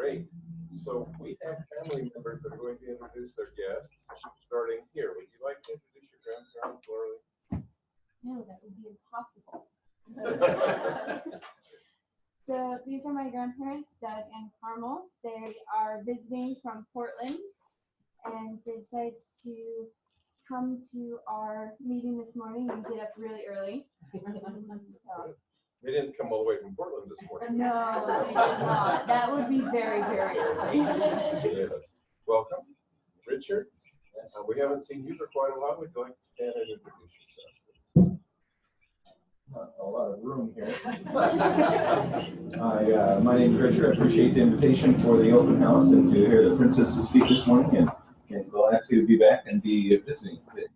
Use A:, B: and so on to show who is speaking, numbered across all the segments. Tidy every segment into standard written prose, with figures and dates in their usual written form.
A: Great. So we have family members that are going to introduce their guests, starting here. Would you like to introduce your grandparents, Laura?
B: No, that would be impossible. So these are my grandparents, Doug and Carmel. They are visiting from Portland, and they decided to come to our meeting this morning and get up really early. So,
A: They didn't come all the way from Portland this morning.
B: no, they did not. That would be very, very early.
A: Yes. Welcome, Richard. We haven't seen you for quite a while. Would you like to stand and introduce yourself?
C: Not a lot of room here. My name is Richard. I appreciate the invitation for the open house and to hear the princesses speak this morning, and glad to be back and be visiting today.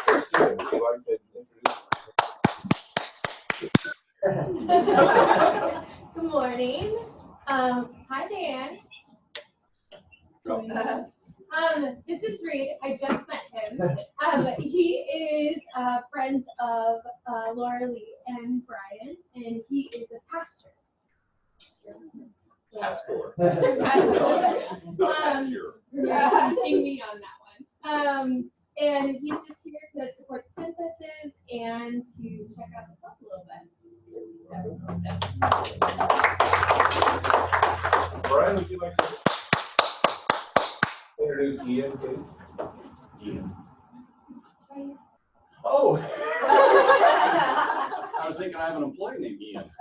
A: Christine, would you like to introduce?
D: Good morning. Hi, Dan. This is Reed. I just met him. He is friends of Laura Lee and Brian, and he is a pastor.
A: Pastor.
D: Yeah, teaching me on that one. And he's just here to support the princesses and to check out the stuff a little bit.
A: Brian, would you like to introduce Ian, please?
E: Ian.
A: Oh!
E: I was thinking I have an employee named Ian.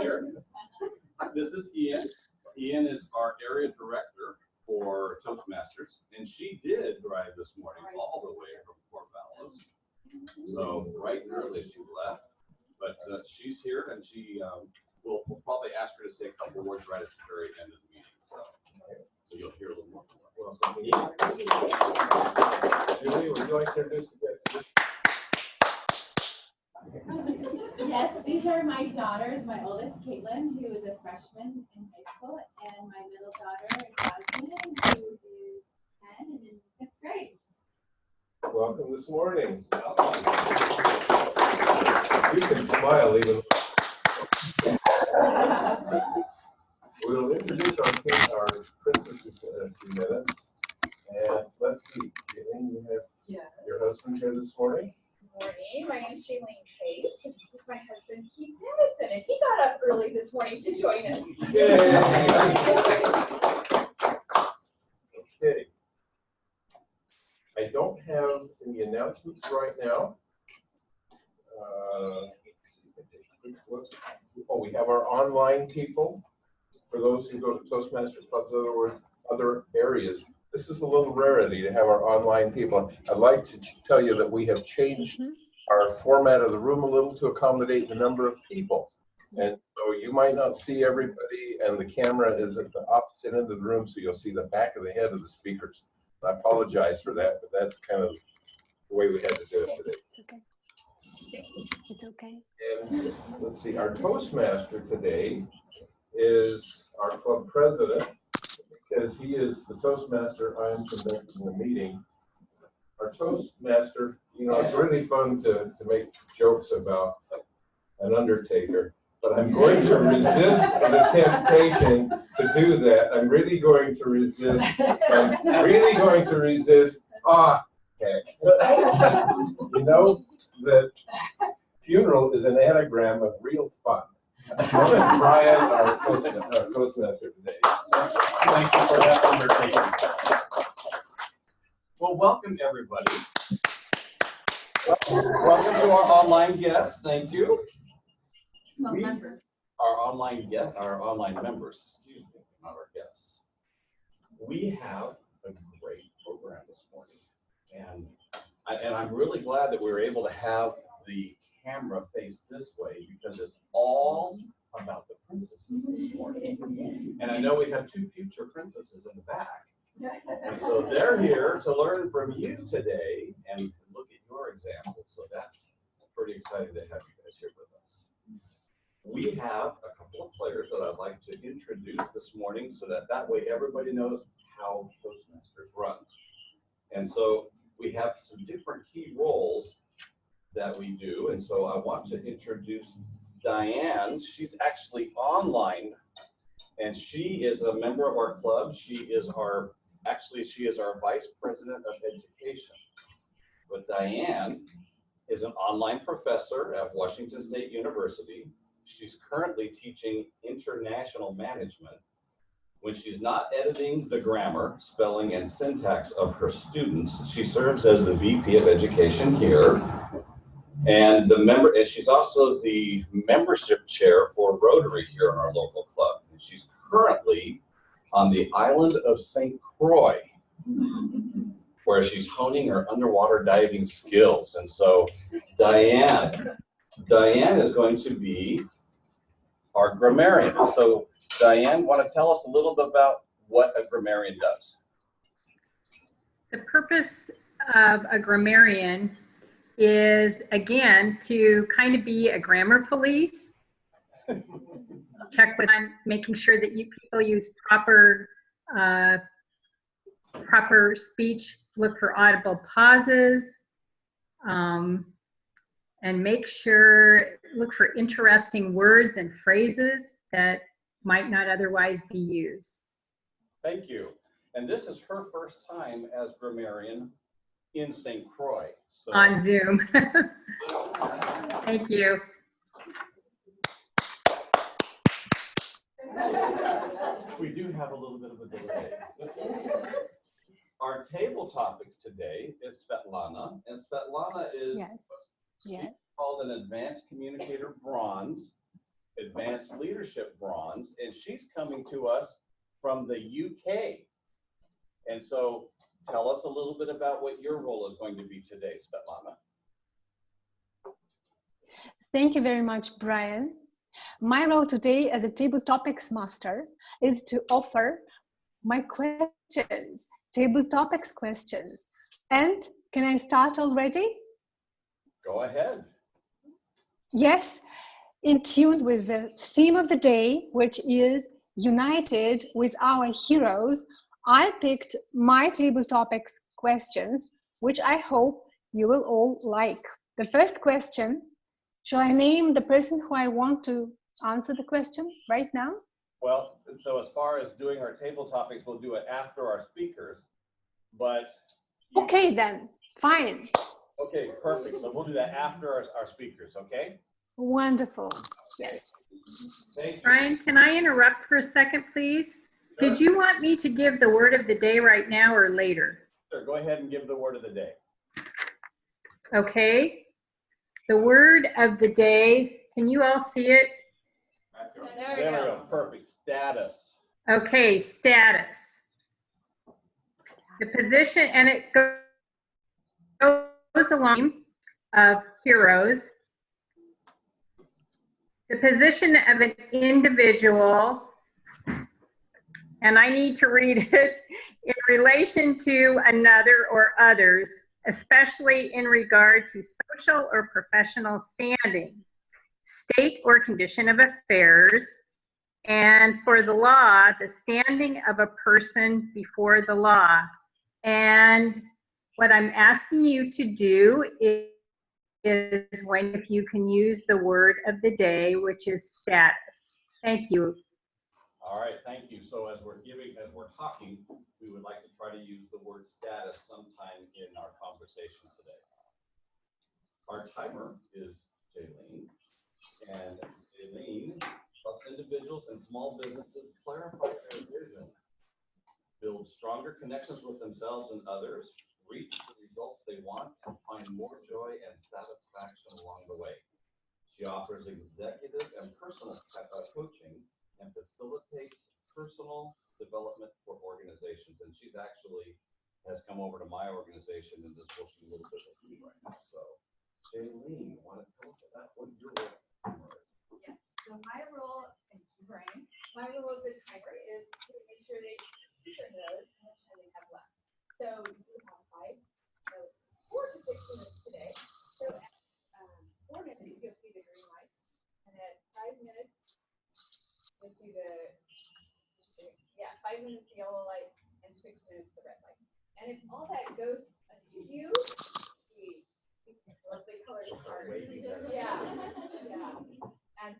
E: Here. This is Ian. Ian is our area director for Toastmasters, and she did drive this morning all the way from Fort Vallis. So bright and early she left, but she's here, and she we'll probably ask her to say a couple words right at the very end of the meeting. So you'll hear a little more from her.
A: Julie, would you like to introduce the guests?
F: Yes, these are my daughters. My oldest, Caitlin, who is a freshman in high school, and my middle daughter, Jasmine, who is 10 and in 5th grade.
A: Welcome this morning. You can smile even. We'll introduce our princesses in a few minutes. And let's see, Jane, you have your husband here this morning.
G: Morning. My name is Shailene Pace, and this is my husband, Keith Madison, and he got up early this morning to join us.
A: Yay! Okay. I don't have any announcements right now. We have our online people. For those who go to Toastmasters clubs, in other words, other areas. This is a little rarity to have our online people. I'd like to tell you that we have changed our format of the room a little to accommodate the number of people. And so you might not see everybody, and the camera is at the opposite end of the room, so you'll see the back of the head of the speakers. I apologize for that, but that's kind of the way we had to do it today.
H: It's okay. It's okay.
A: And let's see, our Toastmaster today is our club president, because he is the Toastmaster. I am conducting the meeting. Our Toastmaster, you know, it's really fun to make jokes about an undertaker, but I'm going to resist the temptation to do that. I'm really going to resist. Heck. You know that funeral is an anagram of real fun. Brian, our Toastmaster today.
E: Thank you for that undertaking. Well, welcome everybody. Welcome to our online guests. Thank you. Our online members, excuse me, not our guests. We have a great program this morning, and I'm really glad that we were able to have the camera face this way, because it's all about the princesses this morning. And I know we have two future princesses in the back. And so they're here to learn from you today and look at your examples. So that's pretty exciting to have you guys here with us. We have a couple of players that I'd like to introduce this morning, so that way everybody knows how Toastmasters runs. And so we have some different key roles that we do. And so I want to introduce Diane. She's actually online, and she is a member of our club. She is our vice president of education. But Diane is an online professor at Washington State University. She's currently teaching international management. When she's not editing the grammar, spelling, and syntax of her students, she serves as the VP of Education here. And she's also the membership chair for Rotary here in our local club. And she's currently on the island of St. Croix, where she's honing her underwater diving skills. And so Diane is going to be our grammarian. So Diane, want to tell us a little bit about what a grammarian does?
I: The purpose of a grammarian is, again, to kind of be a grammar police. Check with making sure that people use proper speech, look for audible pauses, and look for interesting words and phrases that might not otherwise be used.
E: Thank you. And this is her first time as grammarian in St. Croix. So.
I: On Zoom. Thank you.
E: We do have a little bit of a delay. Our table topics today is Svetlana, and Svetlana is
H: Yes.
E: called an Advanced Communicator Bronze, Advanced Leadership Bronze, and she's coming to us from the UK. And so tell us a little bit about what your role is going to be today, Svetlana.
H: Thank you very much, Brian. My role today as a table topics master is to offer my questions, table topics questions. And can I start already?
E: Go ahead.
H: Yes, in tune with the theme of the day, which is United with Our Heroes, I picked my table topics questions, which I hope you will all like. The first question, shall I name the person who I want to answer the question right now?
E: Well, so as far as doing our table topics, we'll do it after our speakers, but...
H: Okay then, fine.
E: Okay, perfect. So we'll do that after our speakers, okay?
H: Wonderful, yes.
E: Thank you.
I: Brian, can I interrupt for a second, please? Did you want me to give the word of the day right now or later?
E: Sure, go ahead and give the word of the day.
I: Okay. The word of the day, can you all see it?
E: There we go. Perfect. Status.
I: Okay, status. The position, and it goes along of heroes. The position of an individual, and I need to read it, in relation to another or others, especially in regard to social or professional standing, state or condition of affairs, and for the law, the standing of a person before the law. And what I'm asking you to do is if you can use the word of the day, which is status. Thank you.
E: All right, thank you. So as we're talking, we would like to try to use the word status sometime in our conversation today. Our timer is Jaylene, and Jaylene helps individuals and small businesses clarify their vision, build stronger connections with themselves and others, reach the results they want, and find more joy and satisfaction along the way. She offers executive and personal coaching and facilitates personal development for organizations. And she's actually has come over to my organization and is working a little bit with me right now. So, Jaylene, want to tell us about what your role is?
G: Yes, so my role, thank you, Brian, my role as a timer is to make sure that speaker knows how much time they have left. So you have 4 to 6 minutes today. So at 4 minutes, you'll see the green light. And at 5 minutes, you'll see 5 minutes the yellow light and 6 minutes the red light. And if all that goes askew, these lovely colors are yeah. And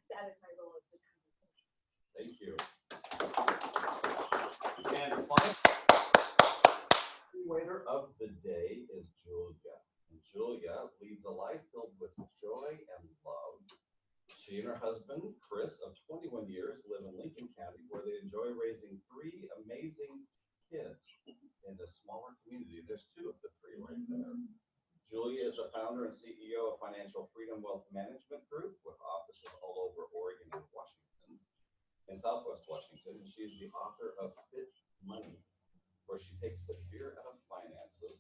E: She and her husband, Chris, of 21 years, live in Lincoln County, where they enjoy raising 3 amazing kids in a smaller community. There's 2 of the 3 right there. Julia is the founder and CEO of Financial Freedom Wealth Management Group with offices all over Oregon and Washington, in Southwest Washington. And she's the author of Fit Money, where she takes the fear out of finances.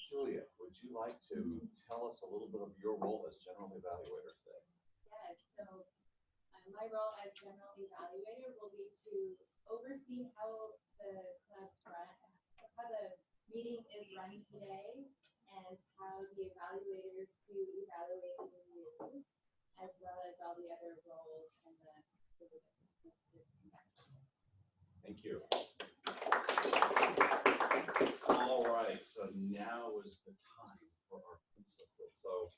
E: Julia, would you like to tell us a little bit of your role as general evaluator today?
F: Yes, so my role as general evaluator will be to oversee how the club run, how the meeting is run today, and how the evaluators do evaluating you, as well as all the other roles and the business is conducted.
E: Thank you. All right, so now is the time for our princesses. So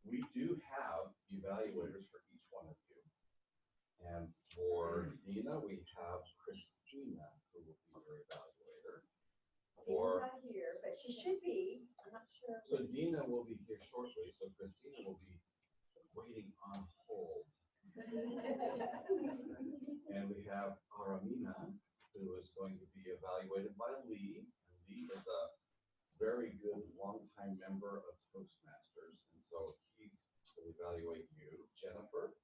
E: we do have evaluators for each one of you. And for Dina, we have Christina, who will be your evaluator.
J: Dina's not here, but she should be. I'm not sure.
E: So Dina will be here shortly, so Christina will be waiting on hold. And we have Aramina, who is going to be evaluated by Lee. And Lee is a very good longtime member of Toastmasters, and so he will evaluate you. Jennifer,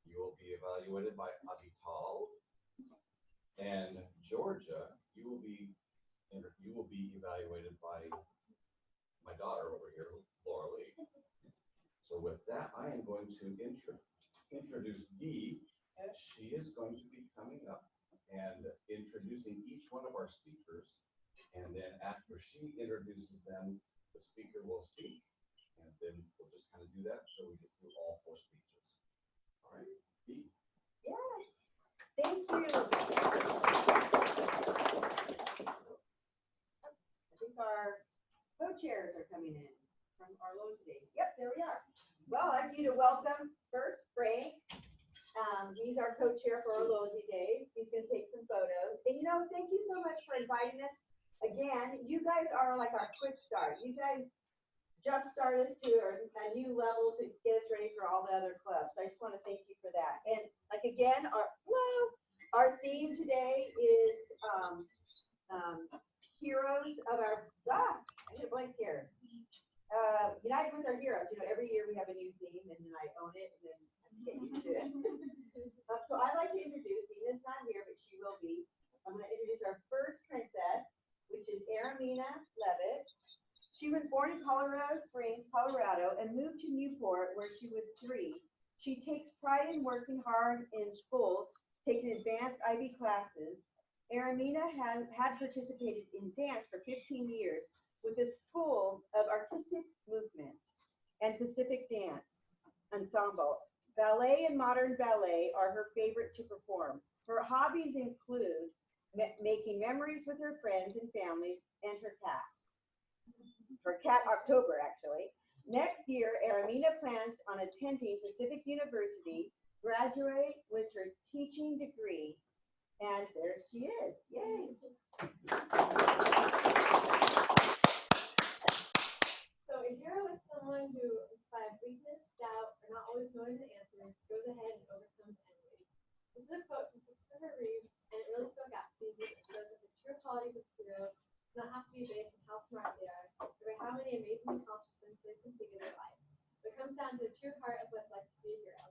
E: you will be evaluated by Avital. And Georgia, you will be evaluated by my daughter over here, Laura Lee. So with that, I am going to introduce Dee. She is going to be coming up and introducing each one of our speakers. And then after she introduces them, the speaker will speak. And then we'll just kind of do that so we get through all 4 speeches. All right, Dee.
J: Yes, thank you. I think our co-chairs are coming in from our low today. Yep, there we are. Well, I'd like you to welcome first Frank. He's our co-chair for our Loyalty Days. He's going to take some photos. And thank you so much for inviting us. Again, you guys are like our quick start. You guys jumpstart us to a new level to get us ready for all the other clubs. So I just want to thank you for that. And again, our theme today is heroes of our, I hit a blank here. United with our heroes. Every year we have a new theme and then I own it and then I get used to it. So I'd like to introduce, Dina's not here, but she will be. I'm going to introduce our first princess, which is Aramina Levitt. She was born in Colorado Springs, Colorado, and moved to Newport where she was 3. She takes pride in working hard in school, taking advanced IB classes. Aramina had participated in dance for 15 years with the School of Artistic Movement and Pacific Dance Ensemble. Ballet and modern ballet are her favorite to perform. Her hobbies include making memories with her friends and families and her cat. Her cat October, actually. Next year, Aramina plans on attending Pacific University, graduate with her teaching degree. And there she is. Yay.
D: So a hero is someone who, by weakness, doubt, or not always knowing the answers, goes ahead and overcomes enemies. This is a quote from Christopher Reeve, and it really stuck out to me because it shows that the true qualities of heroes do not have to be based on how smart they are, or by how many amazing accomplishments they've completed in life. It comes down to the true heart of what it's like to be a hero.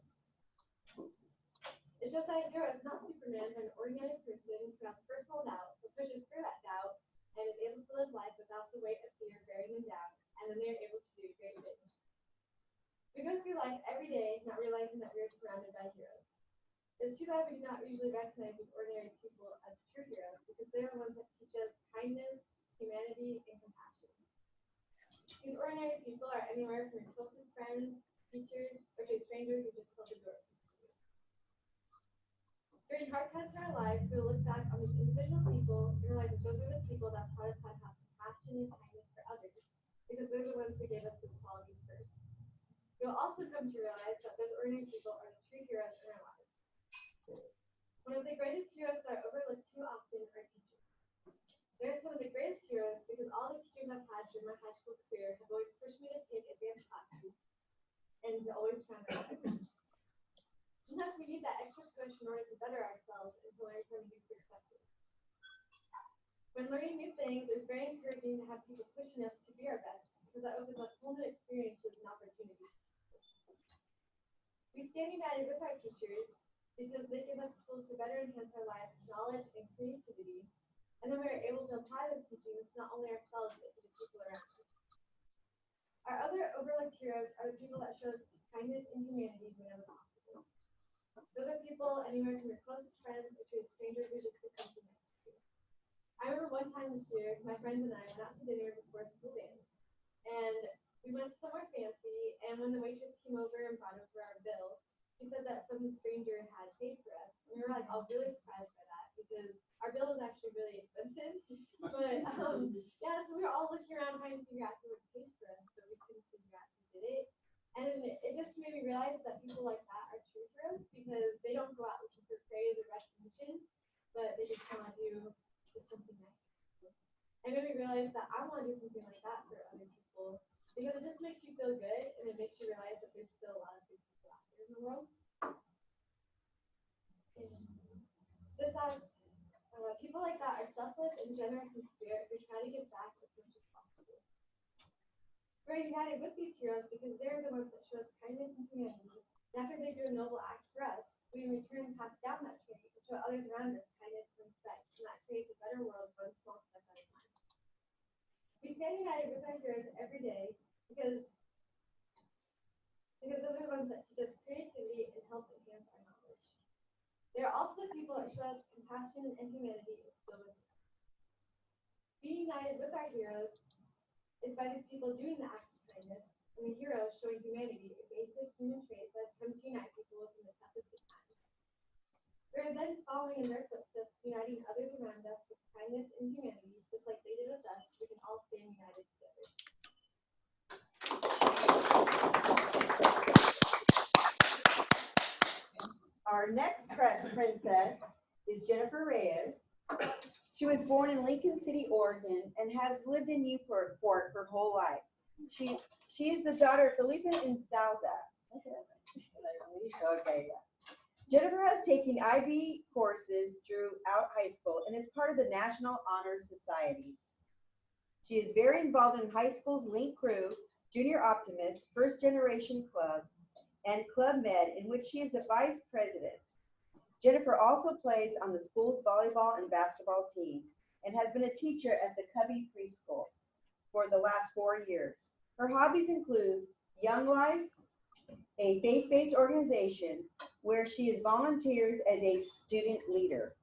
D: It shows that a hero is not Superman, but an ordinary person who has personal doubt, but pushes through that doubt, and is able to live life without the weight of fear bearing them down, and then they're able to do great things. We go through life every day not realizing that we're surrounded by heroes. It's too bad we do not usually recognize these ordinary people as true heroes because they're the ones that teach us kindness, humanity, and compassion. These ordinary people are anywhere from your closest friends, teachers, or to a stranger who just held the door open to you. During hard times in our lives, we will look back on these individual people and realize that those are the people that taught us how to have compassion and kindness for others because they're the ones who gave us those qualities first. You'll also come to realize that those ordinary people are the true heroes in our lives. One of the greatest heroes that are overlooked too often are teachers. They're some of the greatest heroes because all the teachers I've had during my high school career have always pushed me to take advanced classes and to always try my best. better ourselves and to learn from new perspectives. When learning new things, it's very encouraging to have people pushing us to be our best, because that opens up whole new experiences and opportunities. We stand united with our teachers because they give us tools to better enhance our lives with knowledge and creativity, and then we are able to apply those teachings to not only ourselves, but to the people around us. Our other overlooked heroes are the people that show us kindness and humanity whenever possible. Those are people anywhere from your closest friends to a stranger who just sits something next to you. I remember one time this year, my friends and I went out to dinner before school dance, and we went somewhere fancy, and when the waitress came over and brought over our bill, she said that some stranger had paid for us. And we were like all really surprised by that because our bill was actually really expensive. But yeah, so we were all looking around trying to figure out who had paid for us, but we couldn't figure out who did it. And it just made me realize that people like that are true heroes because they don't go out looking for praise or recognition, but they just want to do something nice for people. And it made me realize that I want to do something like that for other people because it just makes you feel good and it makes you realize that there's still a lot of good people out there in the world. People like that are selfless and generous in spirit who try to give back as much as possible. We're united with these heroes because they're the ones that show us kindness and humanity. And after they do a noble act for us, we in return pass down that trait to show others around us kindness and respect, and that creates a better world one small step at a time. We stand united with our heroes every day because those are the ones that teach us creativity and help enhance our knowledge. They are also the people that show us compassion and humanity instilled within us. Being united with our heroes is by these people doing the act of kindness, and the heroes showing humanity, a basic human trait that has come to unite people in the toughest of times. We are then following in their footsteps, uniting others around us with kindness and humanity, just like they did with us. We can all stand united together.
J: Our next princess is Jennifer Reyes. She was born in Lincoln City, Oregon, and has lived in Newport for her whole life. She is the daughter of Felipe and Salda. Okay. Jennifer has taken IB courses throughout high school and is part of the National Honor Society. She is very involved in high school's Link Crew, Junior Optimist, First Generation Club, and Club Med, in which she is the vice president. Jennifer also plays on the school's volleyball and basketball teams and has been a teacher at the Cubby Preschool for the last 4 years. Her hobbies include Young Life, a faith-based organization where she volunteers as a student leader.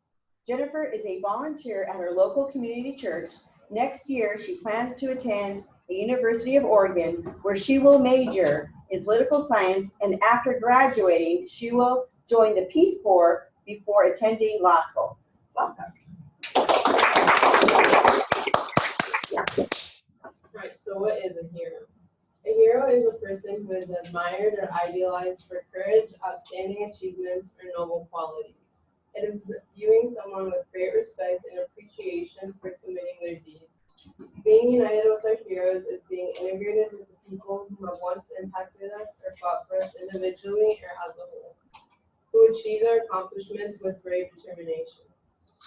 J: Jennifer is a volunteer at her local community church. Next year, she plans to attend the University of Oregon, where she will major in political science, and after graduating, she will join the Peace Corps before attending law school. Welcome.
K: Right, so what is a hero? A hero is a person who is admired or idealized for courage, outstanding achievements, or noble qualities. It is viewing someone with great respect and appreciation for committing their deeds. Being united with our heroes is being integrated with the people who have once impacted us or fought for us individually or as a whole, who achieve their accomplishments with brave determination.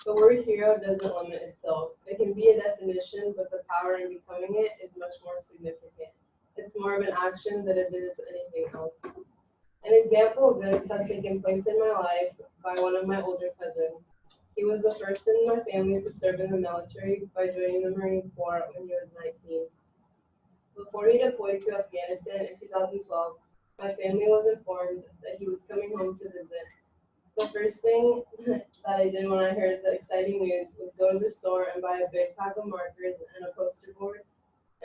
K: The word hero doesn't limit itself. It can be a definition, but the power in becoming it is much more significant. It's more of an action than it is anything else. An example of this has taken place in my life by one of my older cousins. He was the first in my family to serve in the military by joining the Marine Corps when he was 19. Before he deployed to Afghanistan in 2012, my family was informed that he was coming home to visit. The first thing that I did when I heard the exciting news was go to the store and buy a big pack of markers and a poster board.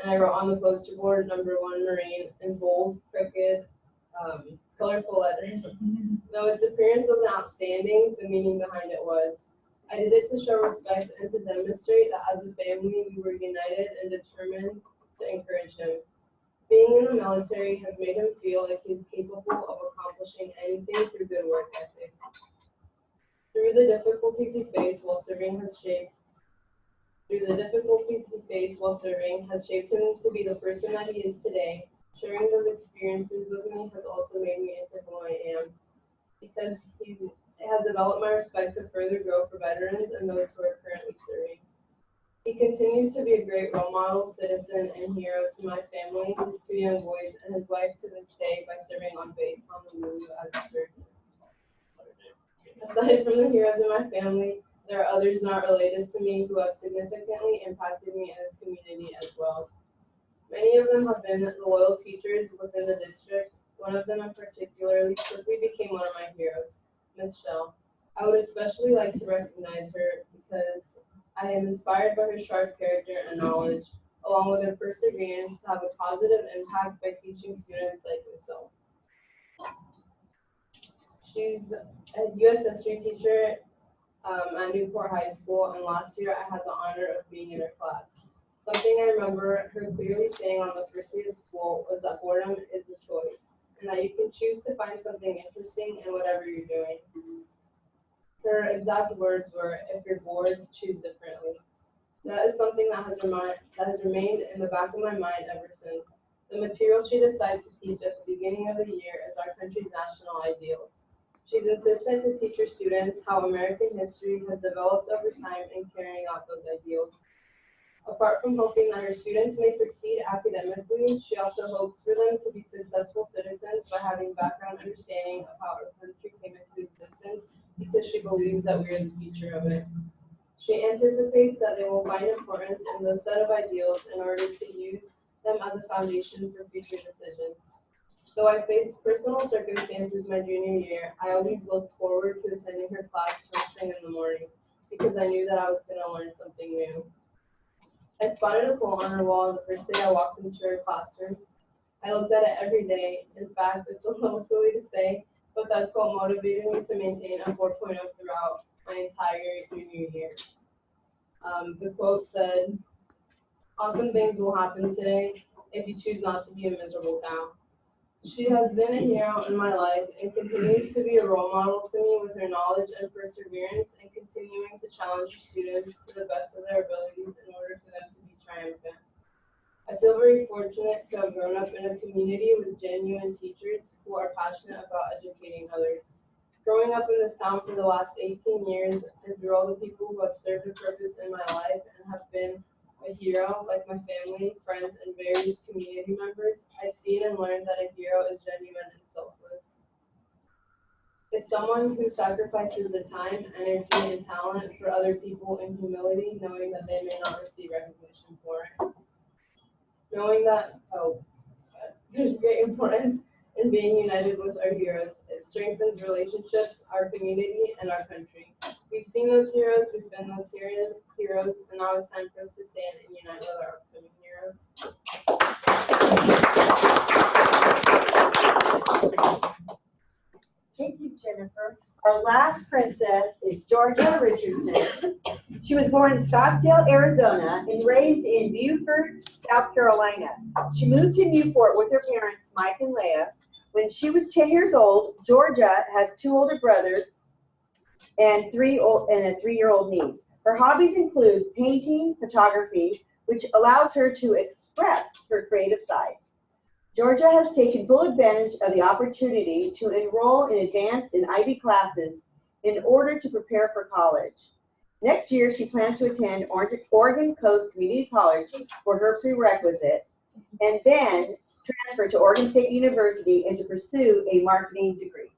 K: And I wrote on the poster board "No. 1 Marine" in bold, crooked, colorful letters. Though its appearance wasn't outstanding, the meaning behind it was. I did it to show respect and to demonstrate that as a family we were united and determined to encourage him. Being in the military has made him feel like he's capable of accomplishing anything through good work ethic. Through the difficulties he faced while serving has shaped him to be the person that he is today. Sharing those experiences with me has also made me into who I am. Because he has developed my respect to further grow for veterans and those who are currently serving. He continues to be a great role model, citizen, and hero to my family, his 2 young boys, and his wife to this day by serving on base on the Lulu as a surgeon. Aside from the heroes in my family, there are others not related to me who have significantly impacted me in this community as well. Many of them have been the loyal teachers within the district. One of them in particular quickly became one of my heroes, Ms. Shell. I would especially like to recognize her because I am inspired by her sharp character and knowledge, along with her perseverance to have a positive impact by teaching students like myself. She's a U.S. history teacher at Newport High School, and last year I had the honor of being in her class. Something I remember her clearly saying on the first day of school was that boredom is a choice, and that you can choose to find something interesting in whatever you're doing. Her exact words were, "If you're bored, choose differently." That is something that has remained in the back of my mind ever since. The material she decides to teach at the beginning of the year is our country's national ideals. She's insistent to teach her students how American history has developed over time in carrying out those ideals. Apart from hoping that her students may succeed academically, she also hopes for them to be successful citizens by having background understanding of how our country came into existence, because she believes that we are the future of it. She anticipates that they will find importance in those set of ideals in order to use them as a foundation for future decisions. Though I faced personal circumstances my junior year, I always looked forward to attending her class first thing in the morning, because I knew that I was going to learn something new. I spotted a quote on her wall the first day I walked into her classroom. I looked at it every day. In fact, it's a little silly to say, but that quote motivated me to maintain a 4.0 throughout my entire junior year. The quote said, "Awesome things will happen today if you choose not to be a miserable cow." She has been a hero in my life and continues to be a role model to me with her knowledge and perseverance and continuing to challenge her students to the best of their abilities in order for them to be triumphant. I feel very fortunate to have grown up in a community with genuine teachers who are passionate about educating others. Growing up in this town for the last 18 years and through all the people who have served a purpose in my life and have been a hero, like my family, friends, and various community members, I've seen and learned that a hero is genuine and selfless. It's someone who sacrifices their time, energy, and talent for other people in humility, knowing that they may not receive recognition for it. Knowing that, there's great importance in being united with our heroes. It strengthens relationships, our community, and our country. We've seen those heroes, we've been those heroes, and now it's time for us to stand and unite with our upcoming heroes.
J: Thank you, Jennifer. Our last princess is Georgia Richardson. She was born in Scottsdale, Arizona, and raised in Beaufort, South Carolina. She moved to Newport with her parents, Mike and Leah. When she was 10 years old, Georgia has 2 older brothers and a 3-year-old niece. Her hobbies include painting, photography, which allows her to express her creative side. Georgia has taken full advantage of the opportunity to enroll in advanced and IB classes in order to prepare for college. Next year, she plans to attend Oregon Coast Community College for her prerequisite, and then transfer to Oregon State University and to pursue a marketing degree.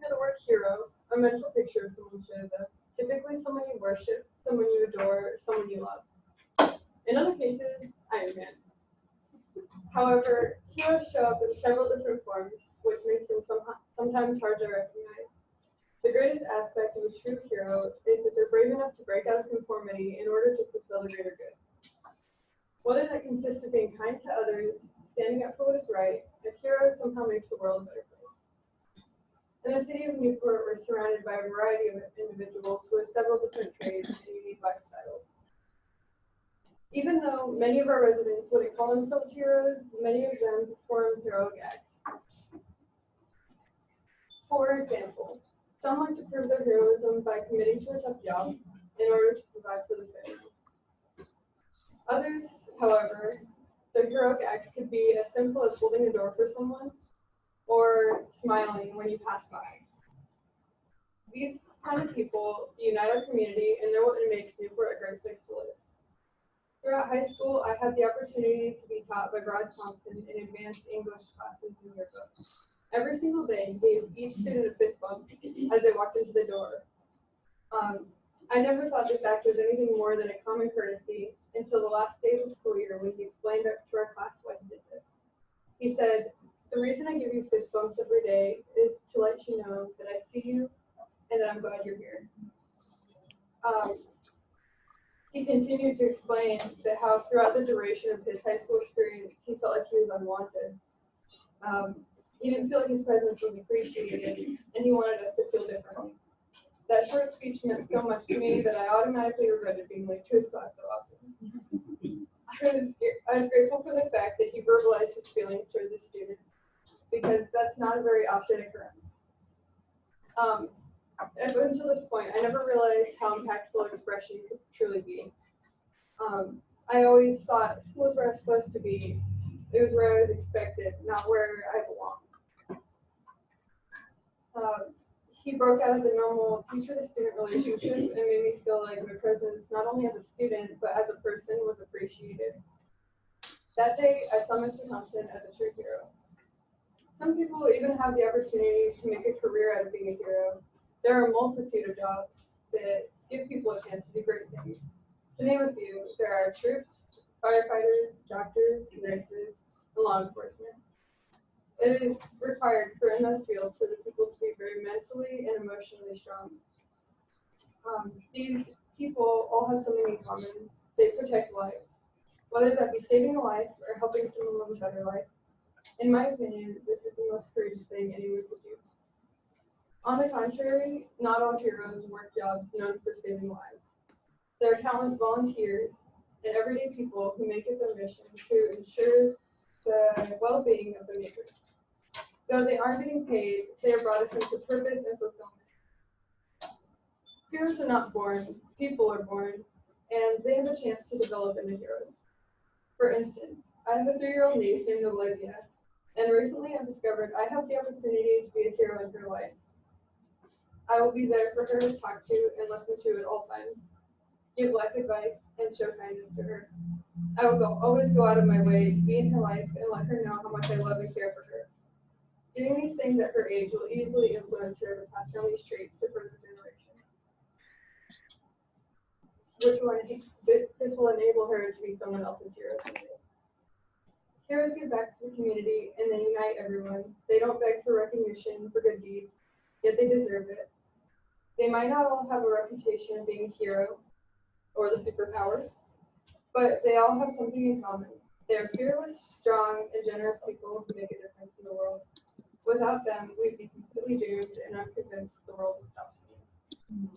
K: The word hero, a mental picture of someone shows up, typically someone you worship, someone you adore, someone you love. In other cases, Iron Man. However, heroes show up in several different forms, which makes them sometimes hard to recognize. The greatest aspect of a true hero is that they're brave enough to break out of conformity in order to fulfill the greater good. Whether that consists of being kind to others, standing up for what is right, a hero somehow makes the world a better place. In the city of Newport, we're surrounded by a variety of individuals who have several different trades and unique lifestyles. Even though many of our residents wouldn't call themselves heroes, many of them perform heroic acts. For example, some like to prove their heroism by committing to a tough job in order to provide for the family. Others, however, Their heroic acts could be as simple as holding a door for someone or smiling when you pass by. These kind of people unite our community and know what makes Newport a great place to live. Throughout high school, I had the opportunity to be taught by Brad Thompson in advanced English classes in yearbook. Every single day, he gave each student a fist bump as they walked into the door. I never thought this act was anything more than a common courtesy until the last day of the school year when he explained to our class why he did this. He said, "The reason I give you fist bumps every day is to let you know that I see you and that I'm glad you're here." He continued to explain that how throughout the duration of his high school experience, he felt like he was unwanted. He didn't feel like his presence was appreciated, and he wanted us to feel differently. That short speech meant so much to me that I automatically regretted being late to his class so often. I was grateful for the fact that he verbalized his feelings towards his students, because that's not a very often occurrence. Up until this point, I never realized how impactful expression could truly be. I always thought school was where I was supposed to be. It was where I was expected, not where I belonged. He broke out of the normal teacher-to-student relationship and made me feel like my presence, not only as a student, but as a person, was appreciated. That day, I saw Mr. Thompson as a true hero. Some people even have the opportunity to make a career out of being a hero. There are a multitude of jobs that give people a chance to do great things. To name a few, there are troops, firefighters, doctors, nurses, and law enforcement. It is required for in those fields for the people to be very mentally and emotionally strong. These people all have something in common. They protect lives, whether that be saving a life or helping someone live a better life. In my opinion, this is the most courageous thing anyone could do. On the contrary, not all heroes work jobs known for saving lives. There are countless volunteers and everyday people who make it their mission to ensure the well-being of the neighbors. Though they aren't getting paid, they are brought a sense of purpose and fulfillment. Heroes are not born, people are born, and they have a chance to develop into heroes. For instance, I have a 3-year-old niece named Olivia, and recently I've discovered I have the opportunity to be a hero in her life. I will be there for her to talk to and listen to at all times, give life advice, and show kindness to her. I will always go out of my way to be in her life and let her know how much I love and care for her. Doing these things at her age will easily influence her to pass down these traits to further generations. This will enable her to be someone else's hero someday. Heroes give back to the community and they unite everyone. They don't beg for recognition for good deeds, yet they deserve it. They might not all have a reputation of being a hero or the superpowers, but they all have something in common. They are fearless, strong, and generous people who make a difference in the world. Without them, we'd be completely doomed, and I'm convinced the world would stop spinning.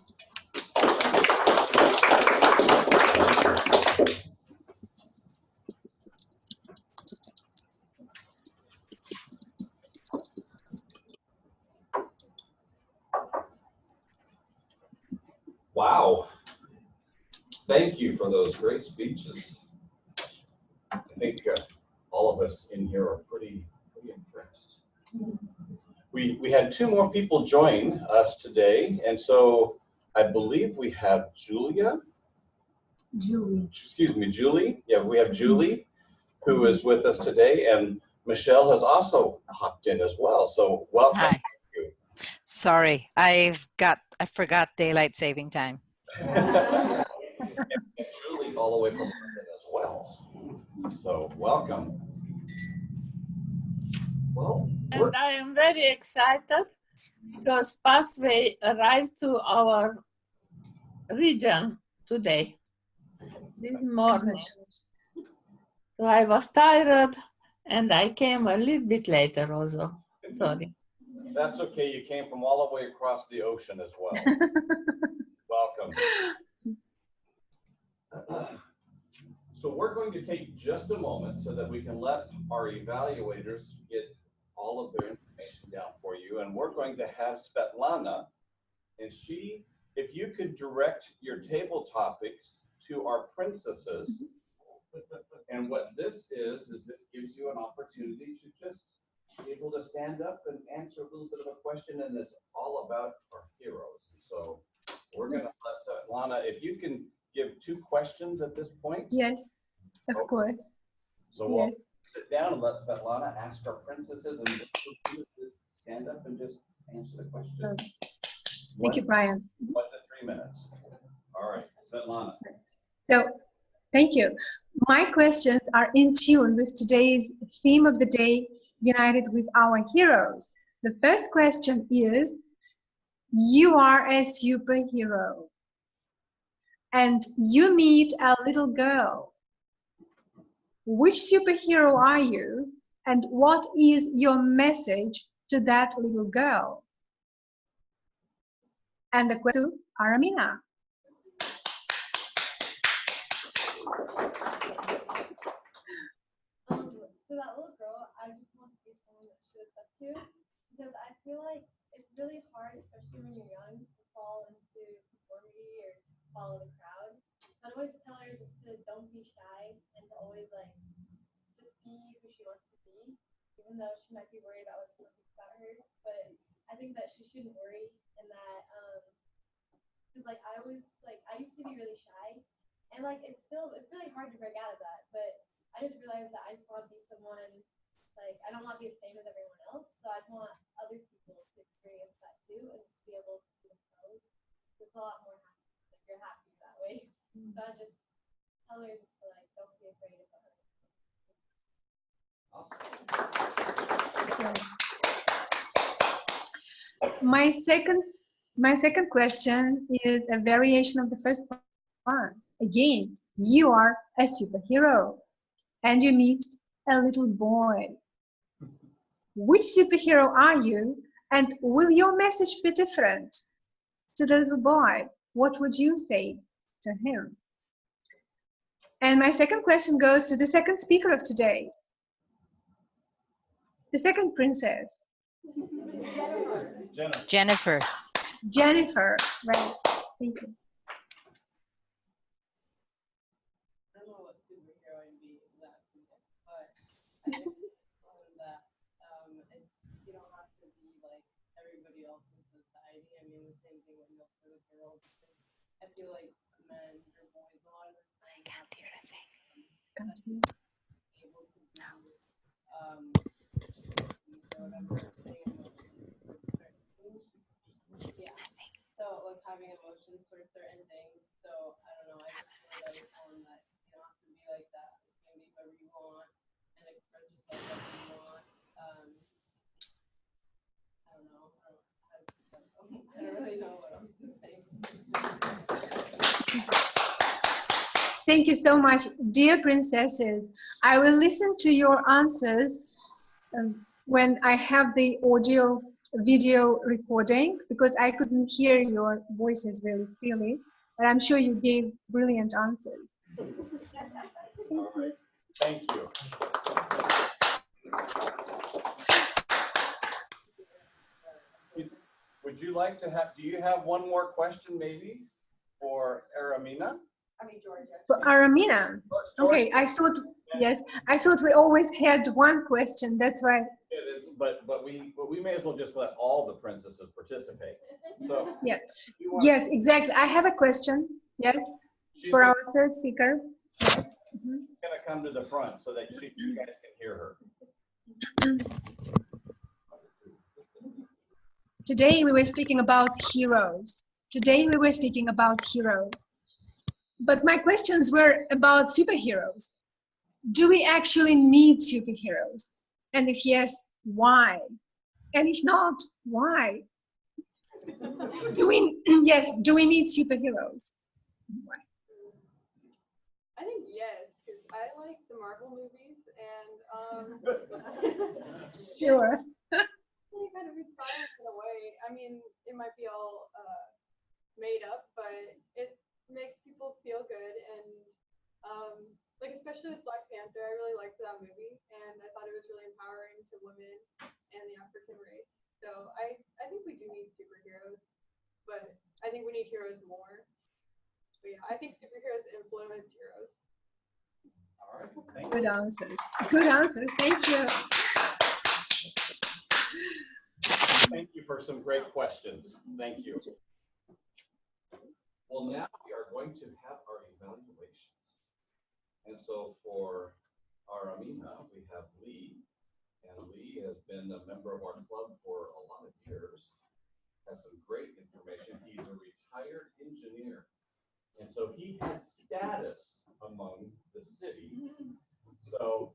E: Wow. Thank you for those great speeches. I think all of us in here are pretty impressed. We had 2 more people join us today, and so I believe we have Julie. Yeah, we have Julie, who is with us today, and Michelle has also hopped in as well. So welcome.
L: Hi. Sorry, I forgot daylight saving time.
E: And Julie all the way from London as well. So welcome. Well,
M: and I am very excited because Pathway arrived to our region today, this morning. So I was tired and I came a little bit later also. Sorry.
E: That's okay. You came from all the way across the ocean as well. Welcome. So we're going to take just a moment so that we can let our evaluators get all of their information down for you. And we're going to have Svetlana, and if you could direct your table topics to our princesses, And what this is this gives you an opportunity to just be able to stand up and answer a little bit of a question, and it's all about our heroes. So we're gonna let Svetlana, if you can give 2 questions at this point.
H: Yes, of
E: Okay.
H: course.
E: So we'll
H: Yes.
E: sit down and let Svetlana ask our princesses, and just stand up and just answer the question.
H: Thank you, Brian.
E: 1 to 3 minutes. All right, Svetlana.
H: So, thank you. My questions are in tune with today's theme of the day, United with Our Heroes. The first question is, you are a superhero and you meet a little girl. Which superhero are you and what is your message to that little girl? And the question to Aramina.
D: So that little girl, I just want to be someone that she looks up to, because I feel like it's really hard, especially when you're young, to fall into conformity or follow the crowd. So I'd always tell her just to don't be shy and to always like just be who she wants to be, even though she might be worried about what people think about her. But I think that she shouldn't worry, and that because like I used to be really shy, and like it's really hard to break out of that, but I just realized that I just want to be someone, like, I don't want to be the same as everyone else, so I want other people to experience that too, and just be able to be themselves. It's a lot more happy, like, you're happy that way. So I just tell her just to, like, don't be afraid of other
H: My second question is a variation of the first one. Again, you are a superhero and you meet a little boy. Which superhero are you and will your message be different to the little boy? What would you say to him? And my second question goes to the second speaker of today, the second princess.
L: Jennifer.
H: Jennifer, right. Thank you.
K: I don't know what superhero I'd be exactly, but I just that you don't have to be like everybody else in society. I mean, the same thing with for the girls. I feel like men or boys a lot of the time have to be able to be whatever yeah. So like having emotions towards certain things. So I don't know. I just feel like I would tell them that you don't have to be like that. You can be whoever you want and express yourself like you want. I don't know. I don't really know what else to say.
H: Thank you so much, dear princesses. I will listen to your answers when I have the audio video recording, because I couldn't hear your voices very clearly, but I'm sure you gave brilliant answers.
E: All right. Thank you. Would you like to have, do you have one more question maybe for Aramina?
J: I mean, Georgia.
H: For Aramina, okay, I thought, yes, I thought we always had one question, that's why.
E: It is, but we may as well just let all the princesses participate. So
H: yeah, yes, exactly. I have a question. Yes, for our third speaker. Yes.
E: She's gonna come to the front so that you guys can hear her.
H: Today we were speaking about heroes. Today we were speaking about heroes. But my questions were about superheroes. Do we actually need superheroes? And if yes, why? And if not, why? Do we need superheroes? Why?
K: I think yes, because I like the Marvel movies and
H: Sure.
K: They kind of inspired in a way. I mean, it might be all made up, but it makes people feel good and like especially with Black Panther, I really liked that movie and I thought it was really empowering to women and the African race. So I think we do need superheroes, but I think we need heroes more. But yeah, I think superheroes influence heroes.
E: All All right, thank you.
H: Good answers. Good answer. Thank you.
E: Thank you for some great questions. Thank you. Well, now we are going to have our evaluations. And so for our Amina, we have Lee. And Lee has been a member of our club for a lot of years. Has some great information. He's a retired engineer. And so he had status among the city. So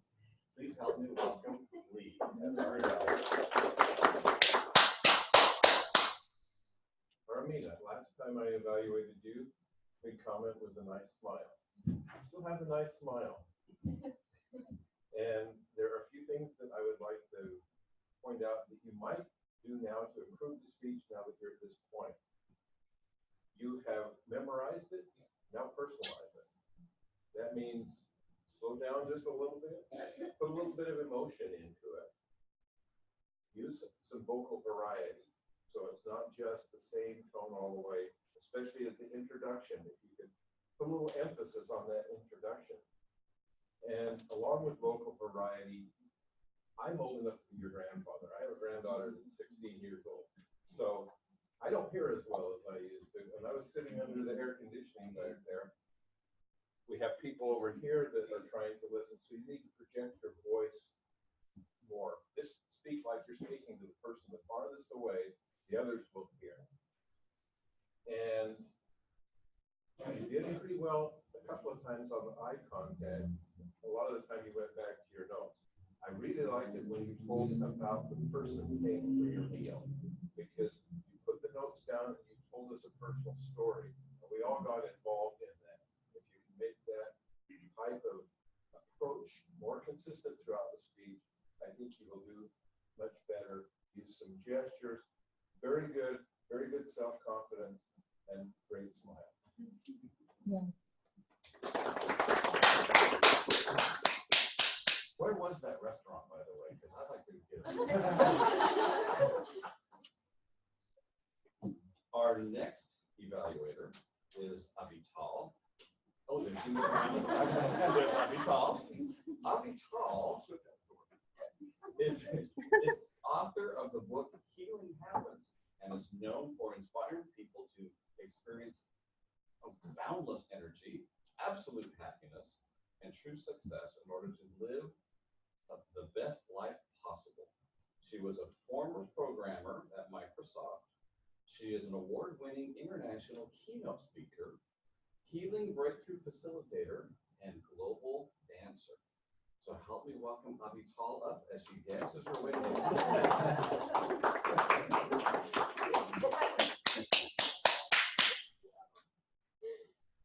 E: please help me welcome Lee as our evaluator.
A: Armina, last time I evaluated you, big comment was a nice smile. You still have a nice smile. And there are a few things that I would like to point out that you might do now to improve the speech now that you're at this point. You have memorized it, now personalize it. That means slow down just a little bit, put a little bit of emotion into it. Use some vocal variety. So it's not just the same tone all the way, especially at the introduction. If you could put a little emphasis on that introduction. And along with vocal variety, I'm old enough to be your grandfather. I have a granddaughter that's 16 years old. So I don't hear as well as I used to. And I was sitting under the air conditioning back there. We have people over here that are trying to listen. So you need to project your voice more. Just speak like you're speaking to the person the farthest away. The others will hear. And you did pretty well a couple of times on the eye contact. A lot of the time you went back to your notes. I really liked it when you told about the person paying for your meal, because you put the notes down and you told us a personal story. And we all got involved in that. If you can make that type of approach more consistent throughout the speech, I think you will do much better. Use some gestures. Very good self-confidence and great smile.
H: Yeah.
E: Where was that restaurant, by the way? Because I'd like to get it. Our next evaluator is Avital. Oh, there's she. There's Avital. Avital is author of the book Healing Happens, and is known for inspiring people to experience boundless energy, absolute happiness, and true success in order to live the best life possible. She was a former programmer at Microsoft. She is an award-winning international keynote speaker, healing breakthrough facilitator, and global dancer. So help me welcome Avital up as she dances her way to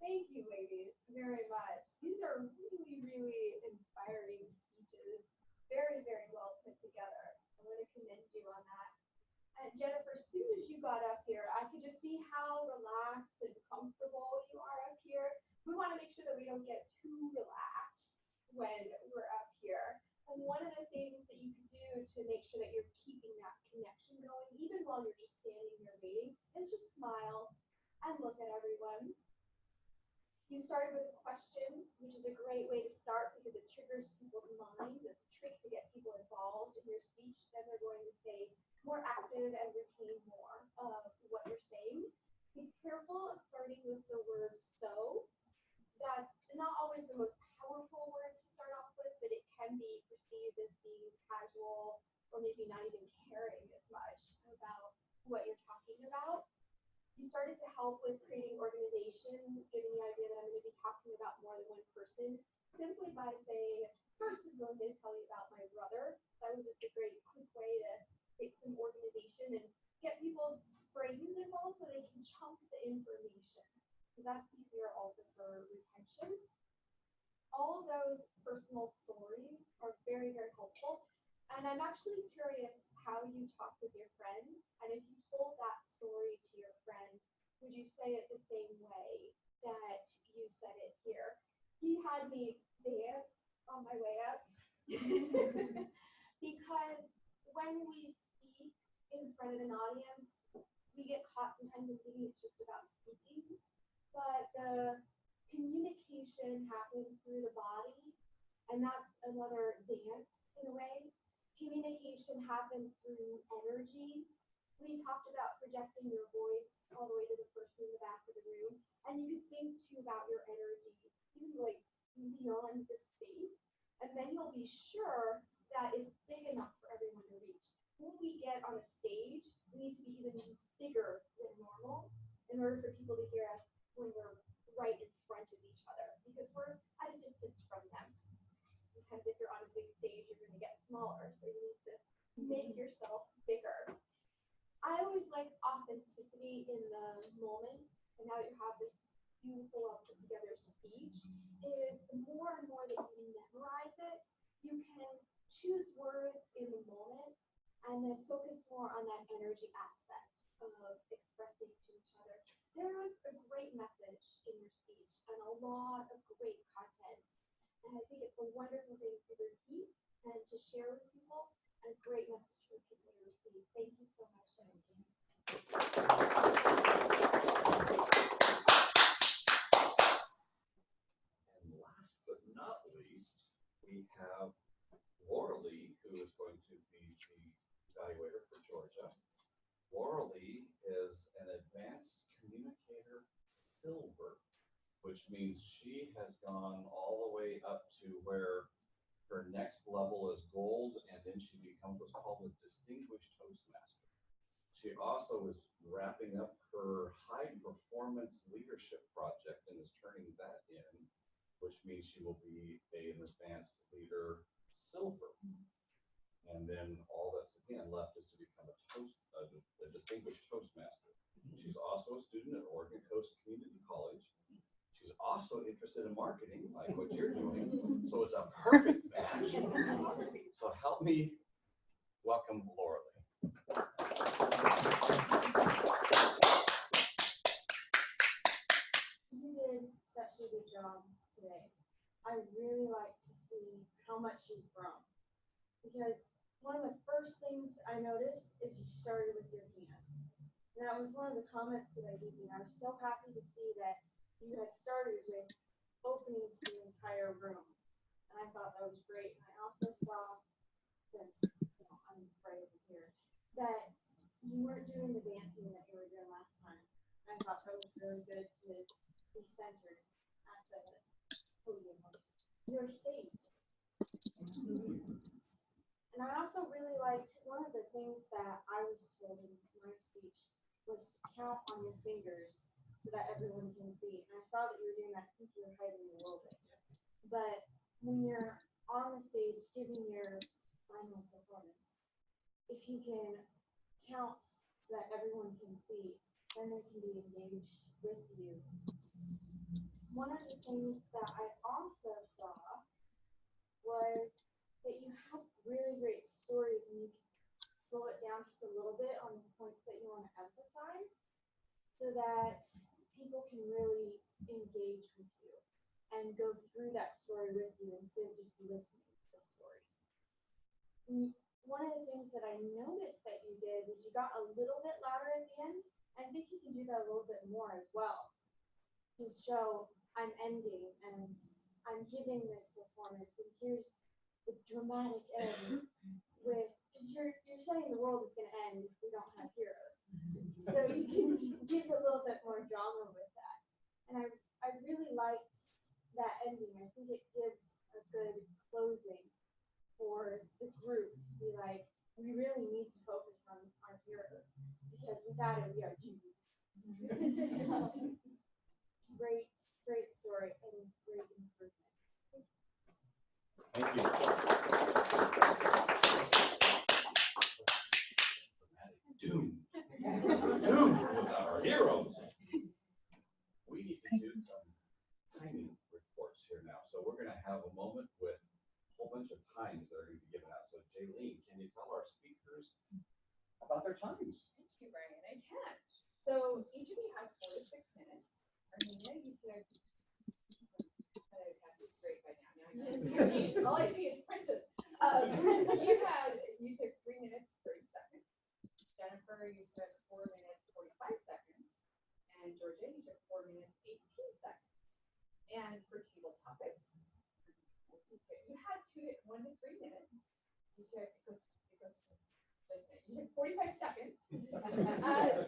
G: Thank you, ladies, very much. These are really, really inspiring speeches. Very, very well put together. I want to commend you on that. And Jennifer, as soon as you got up here, I could just see how relaxed and comfortable you are up here. We want to make sure that we don't get too relaxed when we're up here. And one of the things that you can do to make sure that you're keeping that connection going, even while you're just standing here waiting, is just smile and look at everyone. You started with a question, which is a great way to start because it triggers people's minds. It's a trick to get people involved in your speech. Then they're going to stay more active and retain more of what you're saying. Be careful of starting with the word so. That's not always the most powerful word to start off with, but it can be perceived as being casual or maybe not even caring as much about what you're talking about. You started to help with creating organization, giving the idea that I'm going to be talking about more than one person, simply by saying, first I'm going to tell you about my brother. That was just a great quick way to create some organization and get people's brains involved so they can chunk the information. So that's easier also for retention. All those personal stories are very, very helpful. And I'm actually curious how you talk with your friends. And if you told that story to your friend, would you say it the same way that you said it here? He had me dance on my way up because when we speak in front of an audience, we get caught sometimes in thinking it's just about speaking, but the communication happens through the body
D: And that's another dance in a way. Communication happens through energy. We talked about projecting your voice all the way to the person in the back of the room. And you can think too about your energy, even like beyond the space. And then you'll be sure that it's big enough for everyone to reach. When we get on a stage, we need to be even bigger than normal in order for people to hear us when we're right in front of each other, because we're at a distance from them. Because if you're on a big stage, you're going to get smaller, so you need to make yourself bigger. I always like authenticity in the moment, and now that you have this beautiful, well put together speech, is the more and more that you memorize it, you can choose words in the moment and then focus more on that energy aspect of expressing to each other. There was a great message in your speech and a lot of great content. And I think it's a wonderful thing to repeat and to share with people, and a great message for people to receive. Thank you so much, Jenny.
E: And last but not least, we have Laura Lee, who is going to be the evaluator for Georgia. Laura Lee is an advanced communicator silver, which means she has gone all the way up to where her next level is gold, and then she becomes what's called a distinguished Toastmaster. She also is wrapping up her high performance leadership project and is turning that in, which means she will be an advanced leader silver. And then all that's again left is to become a distinguished Toastmaster. She's also a student at Oregon Coast Community College. She's also interested in marketing, like what you're doing. So it's a perfect match. So help me welcome Laura Lee.
D: You did such a good job today. I really like to see how much you've grown, because one of the first things I noticed is you started with your hands. And that was one of the comments that I gave you. I was so happy to see that you had started with opening to the entire room. And I thought that was great. And I also saw, since I'm right over here, that you weren't doing the dancing that you were doing last time. I thought that was really good to be centered at the podium, your stage. And I also really liked, one of the things that I was told in my speech was count on your fingers so that everyone can see. And I saw that you were doing that. I think you were hiding a little bit. But when you're on the stage giving your final performance, if you can count so that everyone can see, then they can be engaged with you. One of the things that I also saw was that you have really great stories, and you can slow it down just a little bit on the points that you want to emphasize so that people can really engage with you and go through that story with you instead of just listening to the story. One of the things that I noticed that you did was you got a little bit louder at the end. I think you can do that a little bit more as well to show I'm ending and I'm giving this performance, and here's the dramatic end with, because you're saying the world is going to end if we don't have heroes. So you can give a little bit more drama with that. And I really liked that ending. I think it gives a good closing for the group to be like, we really need to focus on our heroes, because without it, we are doomed. So, great story and great improvement.
E: Thank you. Doom. Doom. Our heroes. We need to do some timing reports here now. So we're going to have a moment with a whole bunch of times that are going to be given out. So Jaylene, can you tell our speakers about their times?
G: Thank you, Brian. I can. So each of you has 4 to 6 minutes. Armenia, you took, Kathy's great by now. Now all I see is Princess. You took 3 minutes, 30 seconds. Jennifer, you took 4 minutes, 45 seconds. And Georgia, you took 4 minutes, 18 seconds. And for table topics, you you took, you took 45 seconds.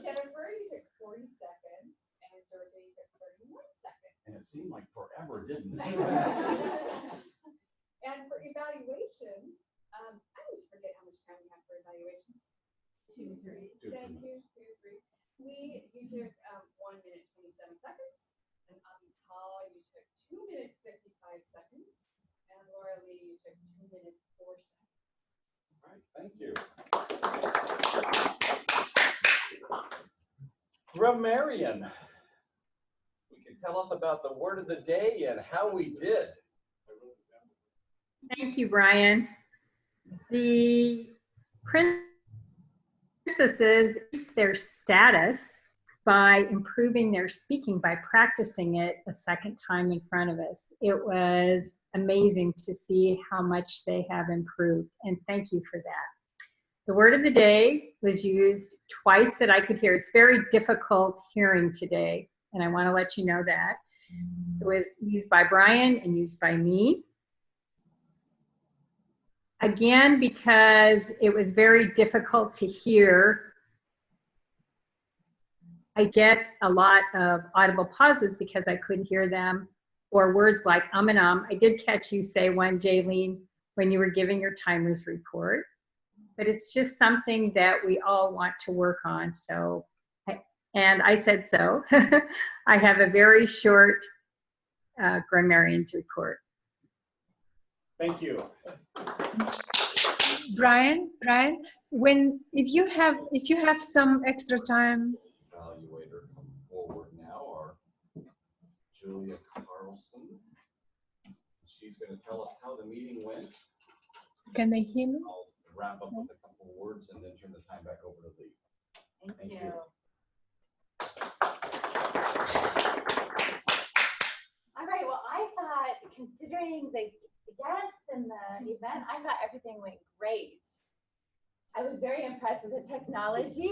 G: Jennifer, you took 40 seconds. And Dorothy, you took 31 seconds.
E: And it seemed like forever, didn't it?
G: And for evaluations, I always forget how much time we have for evaluations. 2, 3. Thank you. 2, 3. You took 1 minute 27 seconds. And Avital, you took 2 minutes 55 seconds. And Laura Lee, you took 2 minutes 4 seconds.
E: All right, thank you. Grammarian, you can tell us about the word of the day and how we did.
I: Thank you, Brian. The princesses increase their status by improving their speaking, by practicing it a second time in front of us. It was amazing to see how much they have improved, and thank you for that. The word of the day was used twice that I could hear. It's very difficult hearing today, and I want to let you know that. It was used by Brian and used by me. Again, because it was very difficult to hear, I get a lot of audible pauses because I couldn't hear them, or words like and I did catch you say one, Jaylene, when you were giving your timers report, but it's just something that we all want to work on. So, and I said so. I have a very short grammarian's report.
E: Thank you.
H: Brian, if you have some extra time.
E: Evaluator come forward now, or Julia Carlson. She's going to tell us how the meeting went.
H: Can they hear me?
E: I'll wrap up with a couple of words and then turn the time back over to Lee. Thank you.
J: All right, well, I thought, considering the guests and the event, I thought everything went great. I was very impressed with the technology.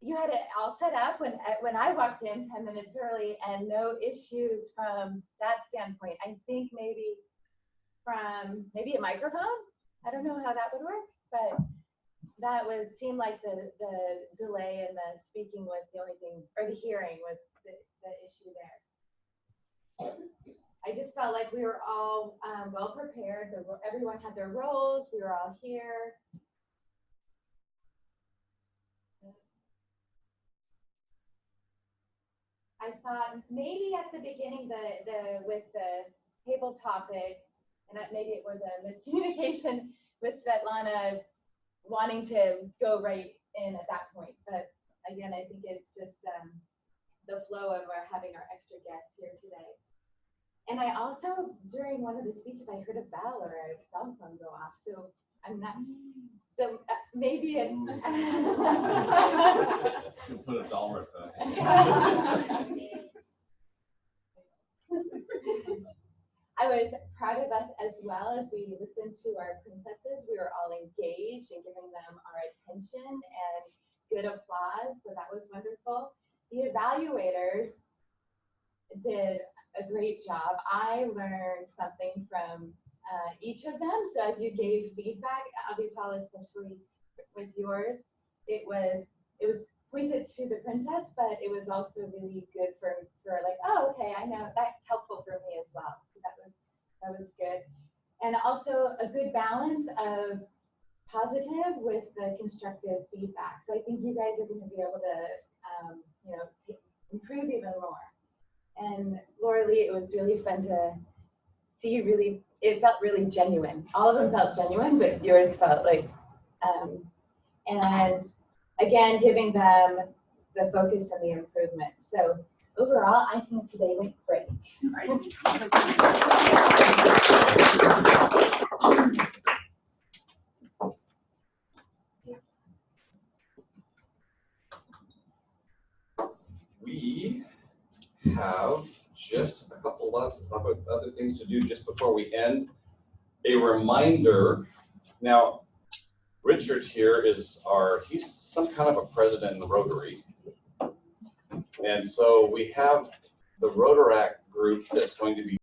J: You had it all set up when I walked in 10 minutes early, and no issues from that standpoint. I think maybe from a microphone. I don't know how that would work, but that seemed like the delay in the speaking was the only thing, or the hearing was the issue there. I just felt like we were all well prepared. Everyone had their roles. We were all here. I thought maybe at the beginning with the table topics, and maybe it was a miscommunication with Svetlana wanting to go right in at that point. But again, I think it's just the flow of having our extra guests here today. And I also, during one of the speeches, I heard a bell or a cell phone go off. So I'm not, so maybe it.
C: You'll put $1 to
J: I was proud of us as well as we listened to our princesses. We were all engaged and giving them our attention and good applause. So that was wonderful. The evaluators did a great job. I learned something from each of them. So as you gave feedback, Avital, especially with yours, it was pointed to the princess, but it was also really good for like, oh, okay, I know that's helpful for me as well. So that was good. And also a good balance of positive with the constructive feedback. So I think you guys are going to be able to, improve even more. And Laura Lee, it was really fun to see you it felt really genuine. All of them felt genuine, but yours felt like, and again, giving them the focus and the improvement. So overall, I think today went great.
E: We have just a couple of other things to do just before we end. A reminder, now Richard here he's some kind of a president in the Rotary. And so we have the Rotaract group that's going to be